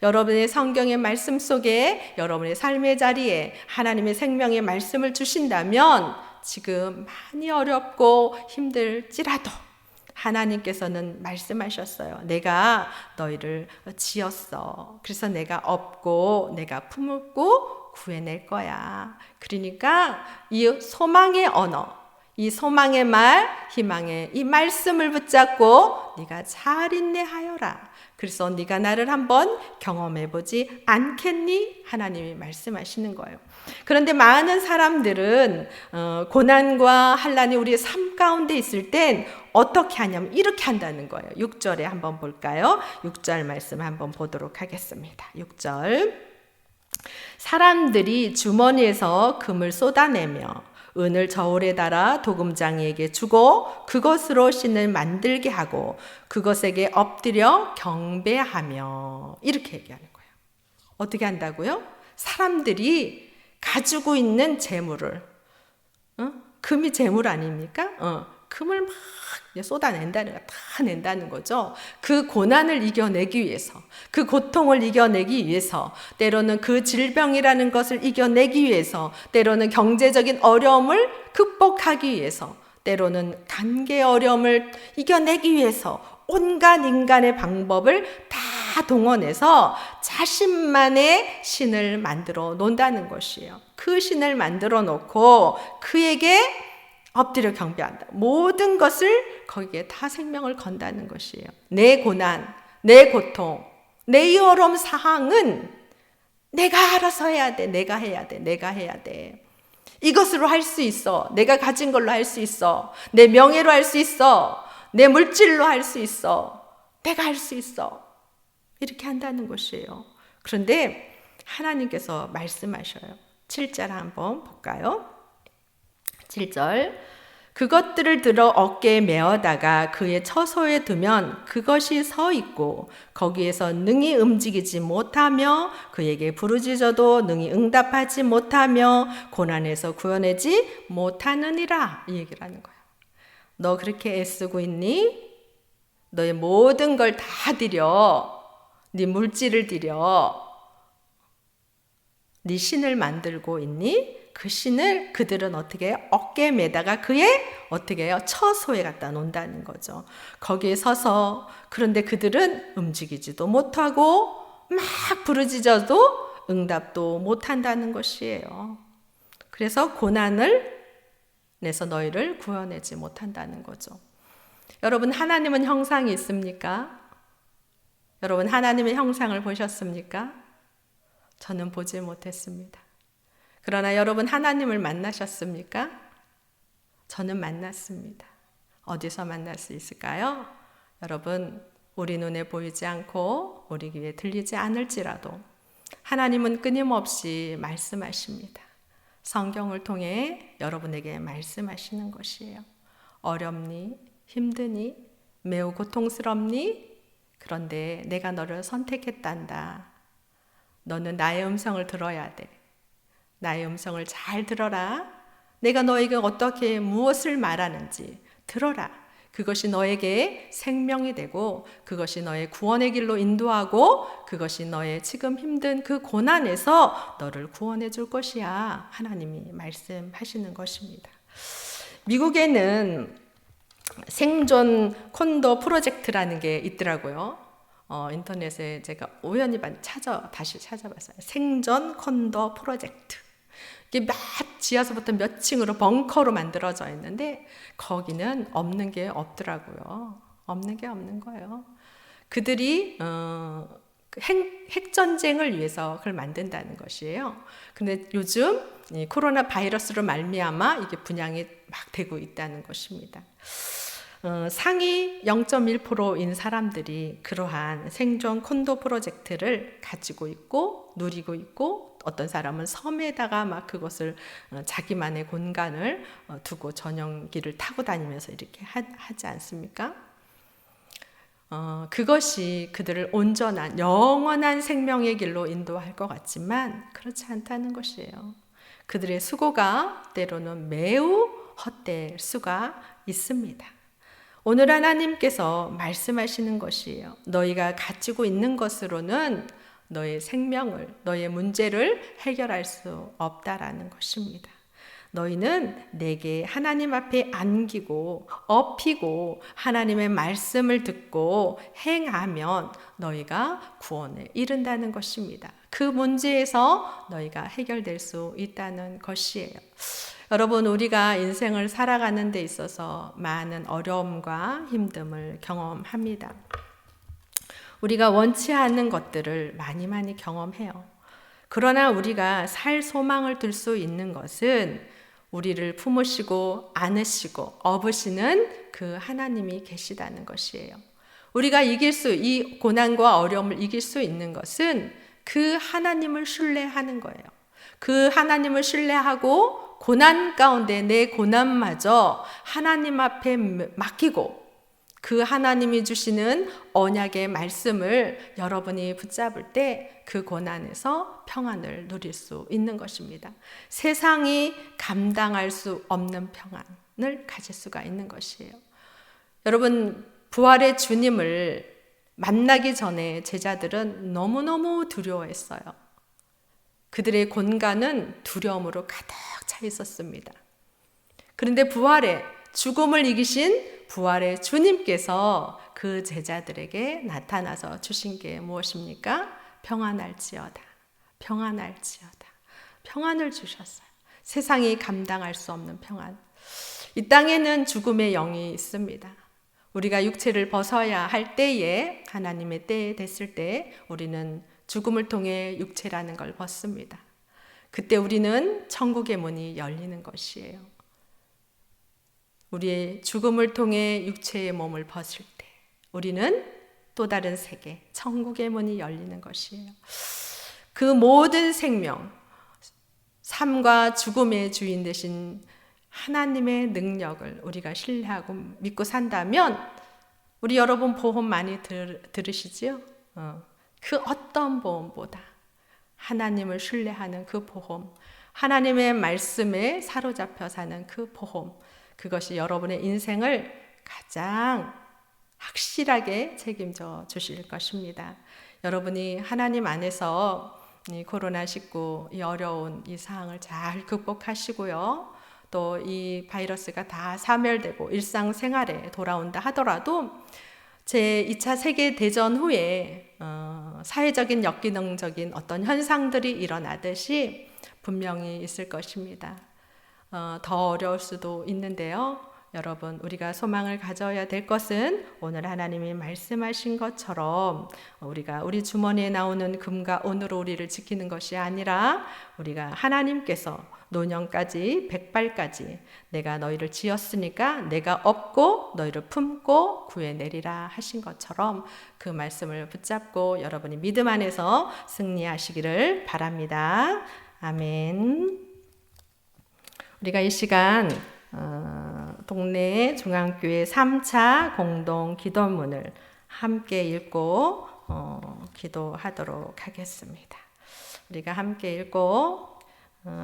여러분의 성경의 말씀 속에 여러분의 삶의 자리에 하나님의 생명의 말씀을 주신다면 지금 많이 어렵고 힘들지라도 하나님께서는 말씀하셨어요. 내가 너희를 지었어. 그래서 내가 업고 내가 품고 구해낼 거야. 그러니까 이 소망의 언어, 이 소망의 말, 희망의 이 말씀을 붙잡고 네가 잘 인내하여라. 그래서 네가 나를 한번 경험해보지 않겠니? 하나님이 말씀하시는 거예요. 그런데 많은 사람들은 고난과 환난이 우리의 삶 가운데 있을 땐 어떻게 하냐면 이렇게 한다는 거예요. 6절에 한번 볼까요? 6절 말씀 한번 보도록 하겠습니다. 6절 사람들이 주머니에서 금을 쏟아내며 은을 저울에 달아 도금장이에게 주고 그것으로 신을 만들게 하고 그것에게 엎드려 경배하며 이렇게 얘기하는 거예요. 어떻게 한다고요? 사람들이 가지고 있는 재물을 금이 재물 아닙니까? 금을 막 쏟아낸다는 거, 다 낸다는 거죠. 그 고난을 이겨내기 위해서, 그 고통을 이겨내기 위해서, 때로는 그 질병이라는 것을 이겨내기 위해서, 때로는 경제적인 어려움을 극복하기 위해서, 때로는 관계 어려움을 이겨내기 위해서 온갖 인간의 방법을 다 동원해서 자신만의 신을 만들어 놓는다는 것이에요. 그 신을 만들어 놓고 그에게 엎드려 경배한다. 모든 것을 거기에 다 생명을 건다는 것이에요. 내 고난, 내 고통, 내 어려움 사항은 내가 알아서 해야 돼. 내가 해야 돼. 내가 해야 돼. 이것으로 할 수 있어. 내가 가진 걸로 할 수 있어. 내 명예로 할 수 있어. 내 물질로 할 수 있어. 내가 할 수 있어. 이렇게 한다는 것이에요. 그런데 하나님께서 말씀하셔요. 7절 한번 볼까요? 7절. 그것들을 들어 어깨에 메어다가 그의 처소에 두면 그것이 서 있고 거기에서 능히 움직이지 못하며 그에게 부르짖어도 능히 응답하지 못하며 고난에서 구원하지 못하느니라. 이 얘기를 하는 거야. 너 그렇게 애쓰고 있니? 너의 모든 걸 다 들여. 네 물질을 들여. 네 신을 만들고 있니? 그 신을 그들은 어떻게 해요? 어깨에 매다가 그의 어떻게 해요? 처소에 갖다 놓는다는 거죠. 거기에 서서 그런데 그들은 움직이지도 못하고 막 부르짖어도 응답도 못한다는 것이에요. 그래서 고난을 내서 너희를 구원하지 못한다는 거죠. 여러분, 하나님은 형상이 있습니까? 여러분, 하나님의 형상을 보셨습니까? 저는 보지 못했습니다. 그러나 여러분, 하나님을 만나셨습니까? 저는 만났습니다. 어디서 만날 수 있을까요? 여러분, 우리 눈에 보이지 않고 우리 귀에 들리지 않을지라도 하나님은 끊임없이 말씀하십니다. 성경을 통해 여러분에게 말씀하시는 것이에요. 어렵니? 힘드니? 매우 고통스럽니? 그런데 내가 너를 선택했단다. 너는 나의 음성을 들어야 돼. 나의 음성을 잘 들어라. 내가 너에게 어떻게 무엇을 말하는지 들어라. 그것이 너에게 생명이 되고 그것이 너의 구원의 길로 인도하고 그것이 너의 지금 힘든 그 고난에서 너를 구원해 줄 것이야. 하나님이 말씀하시는 것입니다. 미국에는 생존 콘도 프로젝트라는 게 있더라고요. 인터넷에 제가 우연히 다시 찾아봤어요. 생존 콘도 프로젝트. 이게 몇 지하서부터 몇 층으로 벙커로 만들어져 있는데 거기는 없는 게 없더라고요. 없는 게 없는 거예요. 그들이 핵전쟁을 위해서 그걸 만든다는 것이에요. 근데 요즘 이 코로나 바이러스로 말미암아 이게 분양이 막 되고 있다는 것입니다. 상위 0.1%인 사람들이 그러한 생존 콘도 프로젝트를 가지고 있고 누리고 있고 어떤 사람은 섬에다가 막 그것을 자기만의 공간을 두고 전용기를 타고 다니면서 이렇게 하지 않습니까? 그것이 그들을 온전한 영원한 생명의 길로 인도할 것 같지만 그렇지 않다는 것이에요. 그들의 수고가 때로는 매우 헛될 수가 있습니다. 오늘 하나님께서 말씀하시는 것이에요. 너희가 가지고 있는 것으로는 너의 생명을, 너의 문제를 해결할 수 없다라는 것입니다. 너희는 내게 하나님 앞에 안기고 엎이고 하나님의 말씀을 듣고 행하면 너희가 구원에 이른다는 것입니다. 그 문제에서 너희가 해결될 수 있다는 것이에요. 여러분, 우리가 인생을 살아가는 데 있어서 많은 어려움과 힘듦을 경험합니다. 우리가 원치 않는 것들을 많이 경험해요. 그러나 우리가 살 소망을 둘 수 있는 것은 우리를 품으시고 안으시고 업으시는 그 하나님이 계시다는 것이에요. 우리가 이 고난과 어려움을 이길 수 있는 것은 그 하나님을 신뢰하는 거예요. 그 하나님을 신뢰하고 고난 가운데 내 고난마저 하나님 앞에 맡기고 그 하나님이 주시는 언약의 말씀을 여러분이 붙잡을 때 그 고난에서 평안을 누릴 수 있는 것입니다. 세상이 감당할 수 없는 평안, 가질 수가 있는 것이에요. 여러분, 부활의 주님을 만나기 전에 제자들은 너무너무 두려워했어요. 그들의 곤간은 두려움으로 가득 차 있었습니다. 그런데 부활의 죽음을 이기신 부활의 주님께서 그 제자들에게 나타나서 주신 게 무엇입니까? 평안할지어다. 평안할지어다. 평안을 주셨어요. 세상이 감당할 수 없는 평안. 이 땅에는 죽음의 영이 있습니다. 우리가 육체를 벗어야 할 때에, 하나님의 때에 됐을 때 우리는 죽음을 통해 육체라는 걸 벗습니다. 그때 우리는 천국의 문이 열리는 것이에요. 우리의 죽음을 통해 육체의 몸을 벗을 때 우리는 또 다른 세계, 천국의 문이 열리는 것이에요. 그 모든 생명, 삶과 죽음의 주인 되신 하나님의 능력을 우리가 신뢰하고 믿고 산다면, 우리 여러분 보험 많이 들으시지요? 그 어떤 보험보다 하나님을 신뢰하는 그 보험, 하나님의 말씀에 사로잡혀 사는 그 보험, 그것이 여러분의 인생을 가장 확실하게 책임져 주실 것입니다. 여러분이 하나님 안에서 이 코로나19 이 어려운 이 상황을 잘 극복하시고요. 또 이 바이러스가 다 사멸되고 일상생활에 돌아온다 하더라도 제2차 세계대전 후에 사회적인 역기능적인 어떤 현상들이 일어나듯이 분명히 있을 것입니다. 더 어려울 수도 있는데요. 여러분, 우리가 소망을 가져야 될 것은 오늘 하나님이 말씀하신 것처럼 우리가 우리 주머니에 나오는 금과 은으로 우리를 지키는 것이 아니라, 우리가 하나님께서 노년까지 백발까지 내가 너희를 지었으니까 내가 업고 너희를 품고 구해내리라 하신 것처럼 그 말씀을 붙잡고 여러분이 믿음 안에서 승리하시기를 바랍니다. 아멘. 우리가 이 시간 동네 중앙교회 3차 공동 기도문을 함께 읽고 기도하도록 하겠습니다. 우리가 함께 읽고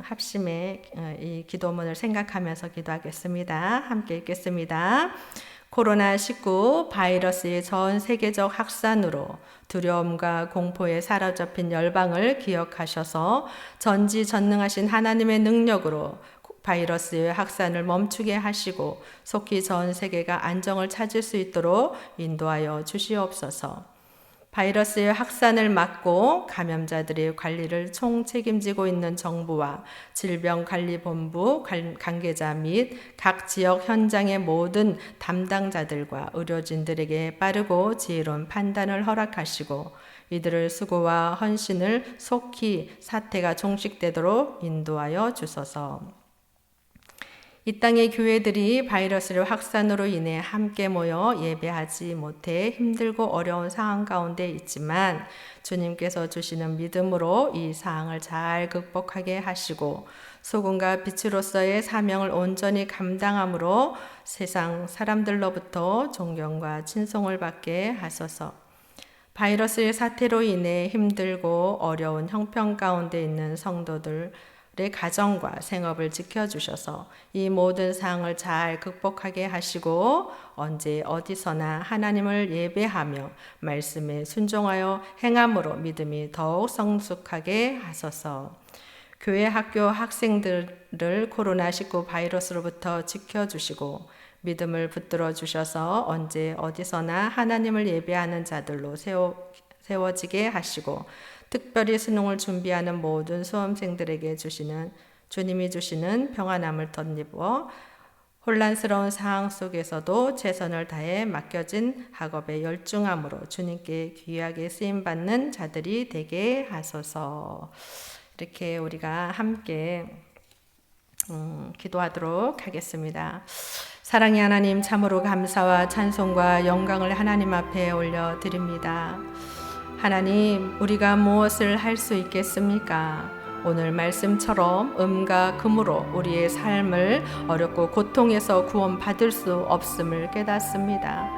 합심의 이 기도문을 생각하면서 기도하겠습니다. 함께 읽겠습니다. 코로나19 바이러스의 전 세계적 확산으로 두려움과 공포에 사로잡힌 열방을 기억하셔서 전지전능하신 하나님의 능력으로 바이러스의 확산을 멈추게 하시고 속히 전 세계가 안정을 찾을 수 있도록 인도하여 주시옵소서. 바이러스의 확산을 막고 감염자들의 관리를 총책임지고 있는 정부와 질병관리본부 관계자 및 각 지역 현장의 모든 담당자들과 의료진들에게 빠르고 지혜로운 판단을 허락하시고 이들의 수고와 헌신을 속히 사태가 종식되도록 인도하여 주소서. 이 땅의 교회들이 바이러스의 확산으로 인해 함께 모여 예배하지 못해 힘들고 어려운 상황 가운데 있지만 주님께서 주시는 믿음으로 이 상황을 잘 극복하게 하시고 소금과 빛으로서의 사명을 온전히 감당함으로 세상 사람들로부터 존경과 친송을 받게 하소서. 바이러스의 사태로 인해 힘들고 어려운 형편 가운데 있는 성도들 가정과 생업을 지켜주셔서 이 모든 상황을 잘 극복하게 하시고 언제 어디서나 하나님을 예배하며 말씀에 순종하여 행함으로 믿음이 더욱 성숙하게 하소서. 교회 학교 학생들을 코로나19 바이러스로부터 지켜주시고 믿음을 붙들어 주셔서 언제 어디서나 하나님을 예배하는 자들로 세워지게 하시고 특별히 수능을 준비하는 모든 수험생들에게 주님이 주시는 평안함을 덧입어 혼란스러운 상황 속에서도 최선을 다해 맡겨진 학업에 열중함으로 주님께 귀하게 쓰임받는 자들이 되게 하소서. 이렇게 우리가 함께 기도하도록 하겠습니다. 사랑의 하나님, 참으로 감사와 찬송과 영광을 하나님 앞에 올려드립니다. 하나님, 우리가 무엇을 할 수 있겠습니까? 오늘 말씀처럼 음과 금으로 우리의 삶을 어렵고 고통에서 구원받을 수 없음을 깨닫습니다.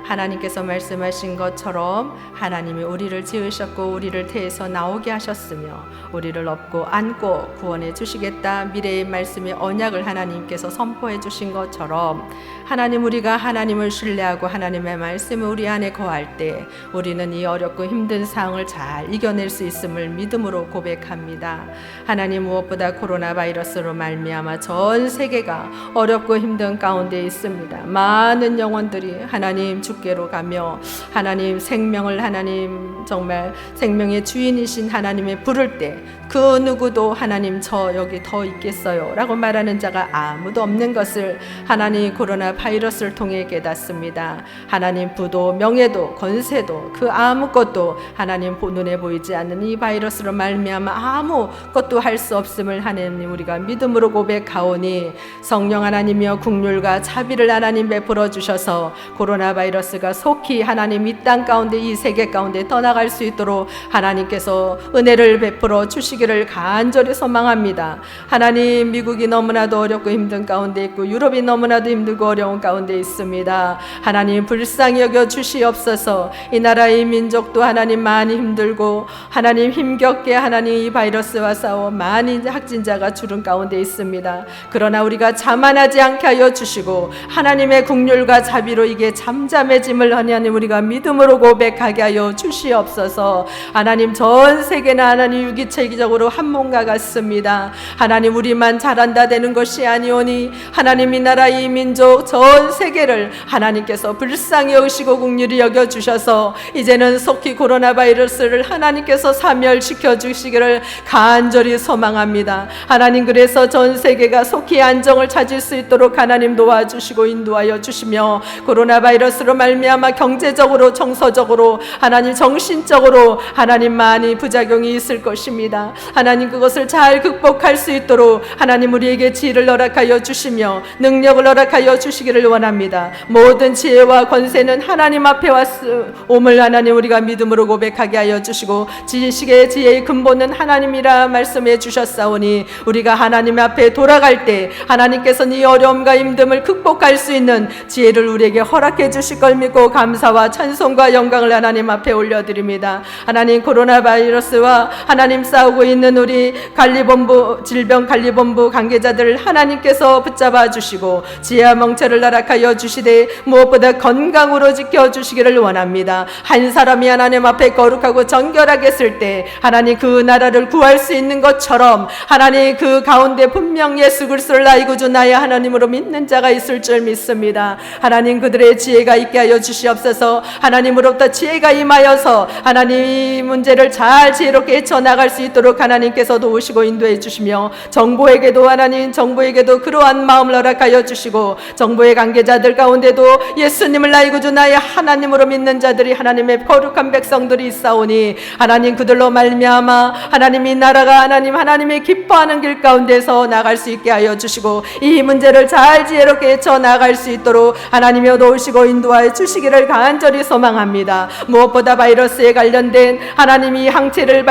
하나님께서 말씀하신 것처럼 하나님이 우리를 지으셨고 우리를 태에서 나오게 하셨으며 우리를 업고 안고 구원해 주시겠다 미래의 말씀의 언약을 하나님께서 선포해 주신 것처럼 하나님, 우리가 하나님을 신뢰하고 하나님의 말씀이 우리 안에 거할 때 우리는 이 어렵고 힘든 상황을 잘 이겨낼 수 있음을 믿음으로 고백합니다. 하나님, 무엇보다 코로나 바이러스로 말미암아 전 세계가 어렵고 힘든 가운데 있습니다. 많은 영혼들이 하나님 주께로 가며 하나님 생명을 하나님 정말 생명의 주인이신 하나님의 부를 때 그 누구도 하나님 저 여기 더 있겠어요 라고 말하는 자가 아무도 없는 것을 하나님 코로나 바이러스를 통해 깨닫습니다. 하나님 부도 명예도 권세도 그 아무것도 하나님 눈에 보이지 않는 이 바이러스로 말미암아 아무것도 할 수 없음을 하나님 우리가 믿음으로 고백하오니 성령 하나님이여 긍휼과 자비를 하나님 베풀어 주셔서 코로나 바이러스가 속히 하나님 이 땅 가운데 이 세계 가운데 떠나갈 수 있도록 하나님께서 은혜를 베풀어 주시기를 간절히 소망합니다. 하나님, 미국이 너무나도 어렵고 힘든 가운데 있고 유럽이 너무나도 힘들고 어려운 가운데 있습니다. 하나님 불쌍히 여겨 주시옵소서. 이 나라의 민족도 하나님 많이 힘들고 하나님 힘겹게 하나님 이 바이러스와 싸워 많은 확진자가 주름 가운데 있습니다. 그러나 우리가 자만하지 않게 하여 주시고 하나님의 긍휼과 자비로 이게 잠잠해짐을 하나님 우리가 믿음으로 고백하게 하여 주시옵소서. 하나님 전 세계는 하나님 유기체계적으로 한 몸과 같습니다. 하나님 우리만 잘한다 되는 것이 아니오니 하나님 이 나라 이 민족 전 세계를 하나님께서 불쌍히 여기시고 긍휼히 여겨주셔서 이제는 속히 코로나 바이러스를 하나님께서 사멸시켜 주시기를 간절히 소망합니다. 하나님 그래서 전 세계가 속히 안정을 찾을 수 있도록 하나님 도와주시고 인도하여 주시며 코로나 바이러스로 말미암아 경제적으로 정서적으로 하나님 정신적으로 하나님 많이 부작용이 있을 것입니다. 하나님 그것을 잘 극복할 수 있도록 하나님 우리에게 지혜를 허락하여 주시며 능력을 허락하여 주시기를 원합니다. 모든 지혜와 권세는 하나님 앞에 왔음을 하나님 우리가 믿음으로 고백하게 하여 주시고 지식의 지혜의 근본은 하나님이라 말씀해 주셨사오니 우리가 하나님 앞에 돌아갈 때 하나님께서는 이 어려움과 힘듦을 극복할 수 있는 지혜를 우리에게 허락해 주실 걸 믿고 감사와 찬송과 영광을 하나님 앞에 올려드립니다. 하나님 코로나 바이러스와 하나님 싸우고 있는 우리 관리본부 질병관리본부 관계자들을 하나님께서 붙잡아 주시고 지혜와 명철을 허락하여 주시되 무엇보다 건강으로 지켜주시기를 원합니다. 한 사람이 하나님 앞에 거룩하고 정결하게 했을 때 하나님 그 나라를 구할 수 있는 것처럼 하나님 그 가운데 분명 예수 그리스도를 나의 구주 나의 하나님으로 믿는 자가 있을 줄 믿습니다. 하나님 그들의 지혜가 있게 하여 주시옵소서. 하나님으로부터 지혜가 임하여서 하나님 이 문제를 잘 지혜롭게 헤쳐나갈 수 있도록 하나님께서 도우시고 인도해 주시며 정부에게도 하나님 정부에게도 그러한 마음을 허락하여 주시고 정부의 관계자들 가운데도 예수님을 나의 구주 나의 하나님으로 믿는 자들이 하나님의 거룩한 백성들이 있사오니 하나님 그들로 말미암아 하나님 이 나라가 하나님의 기뻐하는 길 가운데서 나갈 수 있게 하여 주시고 이 문제를 잘 지혜롭게 헤쳐나갈 수 있도록 하나님이여 도우시고 인도하여 주시기를 간절히 소망합니다. 무엇보다 바이러스에 관련된 하나님이 항체를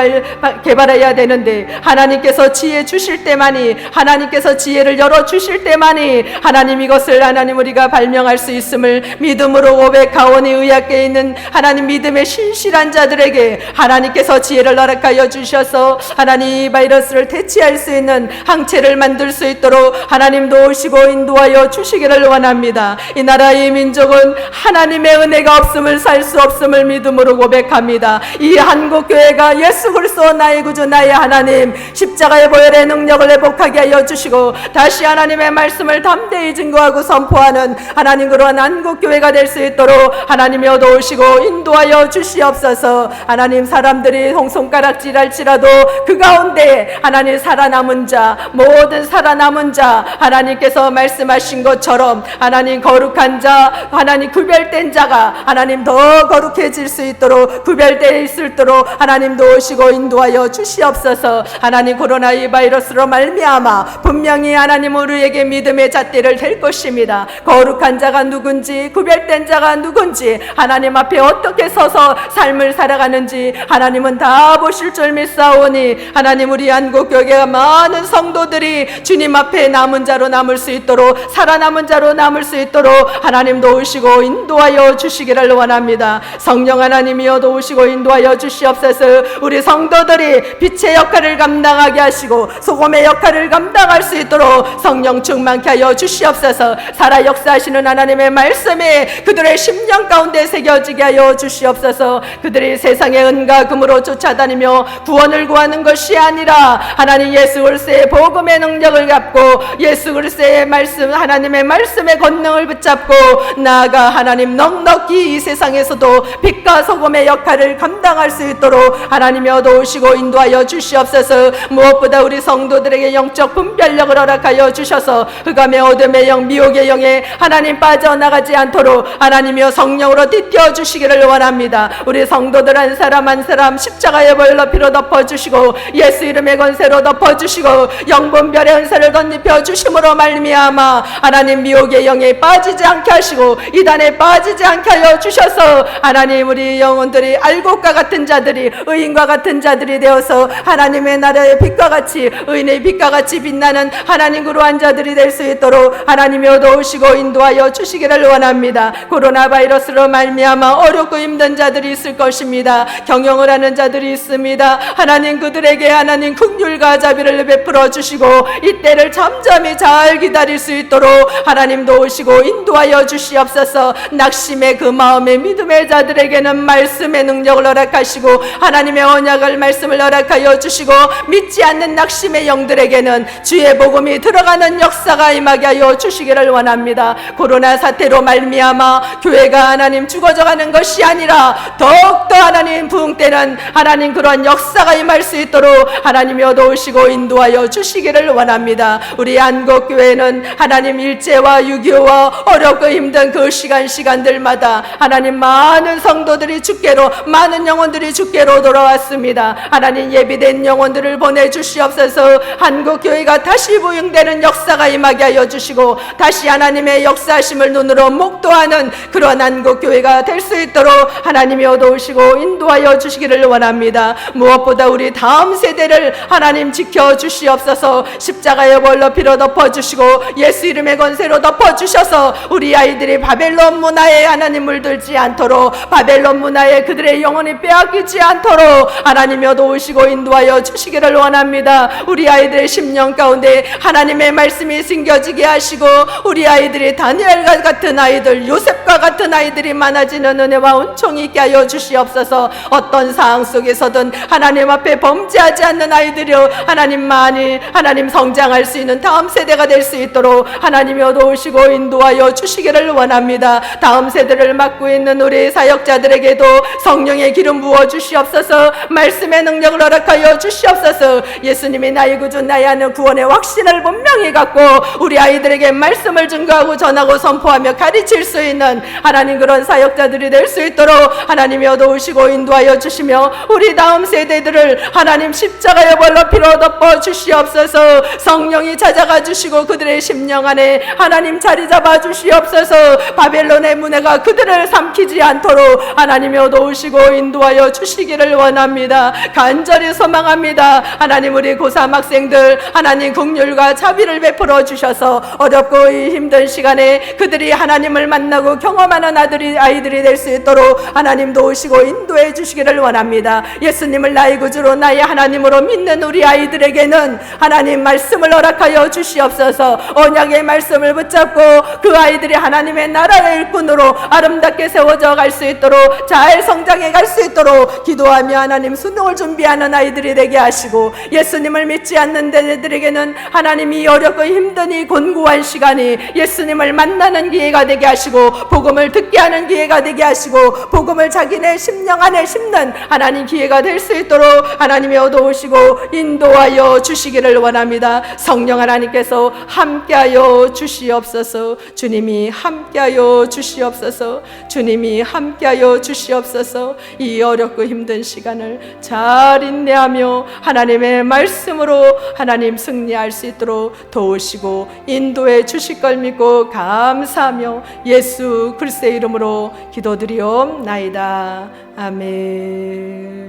개발해야 되는데 하나님께서 지혜 주실 때만이 하나님께서 지혜를 열어 주실 때만이 하나님 이것을 하나님 우리가 발명할 수 있음을 믿음으로 고백하오니 의학계에 있는 하나님 믿음의 신실한 자들에게 하나님께서 지혜를 허락하여 주셔서 하나님 이 바이러스를 대체할 수 있는 항체를 만들 수 있도록 하나님 도우시고 인도하여 주시기를 원합니다. 이 나라의 민족은 하나님의 은혜가 없음을 살 수 없음을 믿음으로 고백합니다. 이 한국교회가 예수 그리스도 나의 구주 나의 하나님 십자가의 보혈의 능력을 회복하게 하여 주시고 다시 하나님의 말씀을 담대히 증거하고 선포하는 하나님 그러한 한국교회가 될 수 있도록 하나님이여 도우시고 인도하여 주시옵소서. 하나님 사람들이 손가락질할지라도 그 가운데 하나님 살아남은 자 모든 살아남은 자 하나님께서 말씀하신 것처럼 하나님 거룩한 자 하나님 구별된 자가 하나님 더 거룩해질 수 있도록 구별되어 있도록 하나님 도우시고 인도하여 주시옵소서. 하나님 코로나 이 바이러스로 말미암아 분명히 하나님 우리에게 믿음의 잣대를 댈 것입니다. 거룩한 자가 누군지 구별된 자가 누군지 하나님 앞에 어떻게 서서 삶을 살아가는지 하나님은 다 보실 줄 믿사오니 하나님 우리 한국교회가 많은 성도들이 주님 앞에 남은 자로 남을 수 있도록 살아남은 자로 남을 수 있도록 하나님 도우시고 인도하여 주시기를 원합니다. 성령 하나님이여 도우시고 인도하여 주시옵소서. 우리 성도들이 빛의 역할을 감당하게 하시고 소금의 역할을 감당할 수 있도록 성령 충만케 하여 주시옵소서. 살아 역사하시는 하나님의 말씀이 그들의 심령 가운데 새겨지게 하여 주시옵소서. 그들이 세상의 은과 금으로 쫓아다니며 구원을 구하는 것이 아니라 하나님 예수 그리스도의 복음의 능력을 갖고 예수 그리스도의 말씀, 하나님의 말씀의 권능을 붙잡고 나아가 하나님 넉넉히 이 세상에서도 빛과 소금의 역할을 감당할 수 있도록 하나님이여 도우시고 인도하여 주시옵소서. 무엇보다 우리 성도들에게 영적 분별력을 허락하여 주셔서 흑암의 어둠의 영, 미혹의 영에 하나님 빠져나가지 않도록 하나님이여 성령으로 뒤태워 주시기를 원합니다. 우리 성도들 한 사람 한 사람 십자가의 벌로 피로 덮어주시고 예수 이름의 권세로 덮어주시고 영분별의 은사를 덧입혀 주심으로 말미암아 하나님 미혹의 영에 빠지지 않게 하시고 이단에 빠지지 않게 하여 주셔서 하나님 우리 영혼들이 알곡과 같은 자들이 의인과 같은 자들이 되어서 하나님의 나라의 빛과 같이 의인의 빛과 같이 빛나는 하나님 그러한 자들이 될 수 있도록 하나님이여 도우시고 인도하여 주시기를 원합니다. 코로나 바이러스로 말미암아 어렵고 힘든 자들이 있을 것입니다. 경영을 하는 자들이 있습니다. 하나님 그들에게 하나님 긍휼과 자비를 베풀어 주시고 이 때를 잠잠히 잘 기다릴 수 있도록 하나님 도우시고 인도하여 주시옵소서. 낙심의 그 마음의 믿음의 자들에게는 말씀의 능력을 허락하시고 하나님의 언약을 말씀을 허락하여 주시고 믿지 않는 낙심의 영들에게는 주의 복음이 들어가는 역사가 임하게 하여 주시기를 원합니다. 코로나 사태로 말미암아 교회가 하나님 죽어져가는 것이 아니라 더욱더 하나님 부흥때는 하나님 그런 역사가 임할 수 있도록 하나님이여 도우시고 인도하여 주시기를 원합니다. 우리 한국교회는 하나님 일제와 6.25와 어렵고 힘든 그 시간들마다 하나님 많은 성도들이 주께로 많은 영혼들이 주께로 돌아왔습니다. 하나님 예비된 영혼들을 보내주시옵소서. 한국교회가 다시 부흥되는 역사가 임하게 하여 주시고 다시 하나님의 역사하심을 눈으로 목도하는 그런 한국교회가 될 수 있도록 하나님이여 도우시고 인도하여 주시기를 원합니다. 무엇보다 우리 다음 세대를 하나님 지켜주시옵소서. 십자가의 벌로 피로 덮어주시고 예수 이름의 권세로 덮어주셔서 우리 아이들이 바벨론 문화에 하나님 물들지 않도록 바벨론 문화에 그들의 영혼이 빼앗기지 않도록 하나님이여 도우시고 인도하여 주시기를 원합니다. 우리 아이들의 심령 가운데 하나님의 말씀이 심겨지게 하시고 우리 아이들이 다니엘과 같은 아이들 요셉과 같은 아이들이 많아지는 은혜와 은총이 있게 하여 주시옵소서. 어떤 상황 속에서든 하나님 앞에 범죄하지 않는 아이들이여 하나님만이 하나님 성장할 수 있는 다음 세대가 될 수 있도록 하나님이여 도우시고 인도하여 주시기를 원합니다. 다음 세대를 맡고 있는 우리 사역자들에게도 성령의 기름 부어 주시옵소서. 말씀의 능력을 허락하여 주시옵소서. 예수님이 나의 구주 나의 하는 구원의 확신을 분명히 갖고 우리 아이들에게 말씀을 증거하고 전하고 선포하며 가르칠 수 있는 하나님 그런 사역자들이 될 수 있도록 하나님이여 도우시고 인도하여 주시며 우리 다음 세대들을 하나님 십자가의 벌로 피로 덮어 주시옵소서. 성령이 찾아가 주시고 그들의 심령 안에 하나님 자리 잡아 주시옵소서. 바벨론의 문화가 그들을 삼키지 않도록 하나님이여 도우시고 인도하여 주시기를 원합니다. 간절히 소망합니다. 하나님 우리 고3 학생들 하나님 긍휼과 자비를 베풀어 주셔서 어렵고 힘든 시간에 그들이 하나님을 만나고 경험하는 아이들이 될 수 있도록 하나님 도우시고 인도해 주시기를 원합니다. 예수님을 나의 구주로 나의 하나님으로 믿는 우리 아이들에게는 하나님 말씀을 허락하여 주시옵소서. 언약의 말씀을 붙잡고 그 아이들이 하나님의 나라의 일꾼으로 아름답게 세워져 갈 수 있도록 잘 성장해 갈 수 있도록 기도하며 하나님 수능을 준비하는 아이들이 되게 하시고 예수님을 믿지 않는 데들에게는 하나님이 어렵고 힘든 이 곤고한 시간이 예수님을 만나는 기회가 되게 하시고 복음을 듣게 하는 기회가 되게 하시고 복음을 자기네 심령 안에 심는 하나님 기회가 될 수 있도록 하나님이 얻어오시고 인도하여 주시기를 원합니다. 성령 하나님께서 함께하여 주시옵소서. 주님이 함께하여 주시옵소서. 주님이 함께하여 주시옵소서. 이 어렵고 힘든 시간을 잘 인내하며 하나님의 말씀으로 하나님 승리할 수 있도록 도우시고 인도해 주실 걸 믿고 감사하며 예수 그리스도의 이름으로 기도드리옵나이다. 아멘.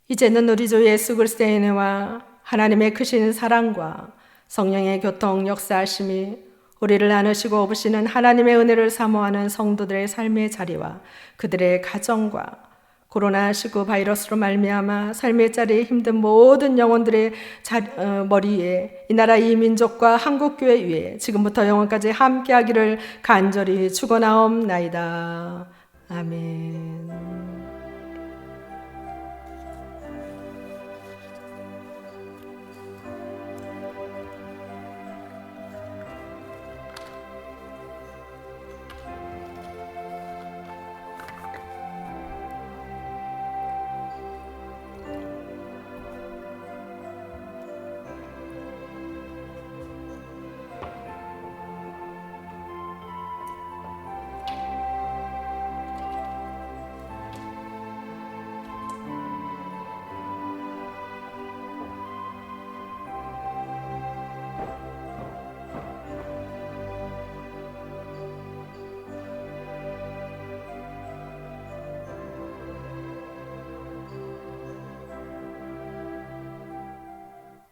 이제는 우리 주 예수 그리스도의 은혜와 하나님의 크신 사랑과 성령의 교통 역사하심이 우리를 나누시고 오시는 하나님의 은혜를 사모하는 성도들의 삶의 자리와 그들의 가정과 코로나19 바이러스로 말미암아 삶의 자리에 힘든 모든 영혼들의 머리 위에 이 나라 이 민족과 한국교회 위에 지금부터 영원까지 함께하기를 간절히 축원하옵나이다. 아멘.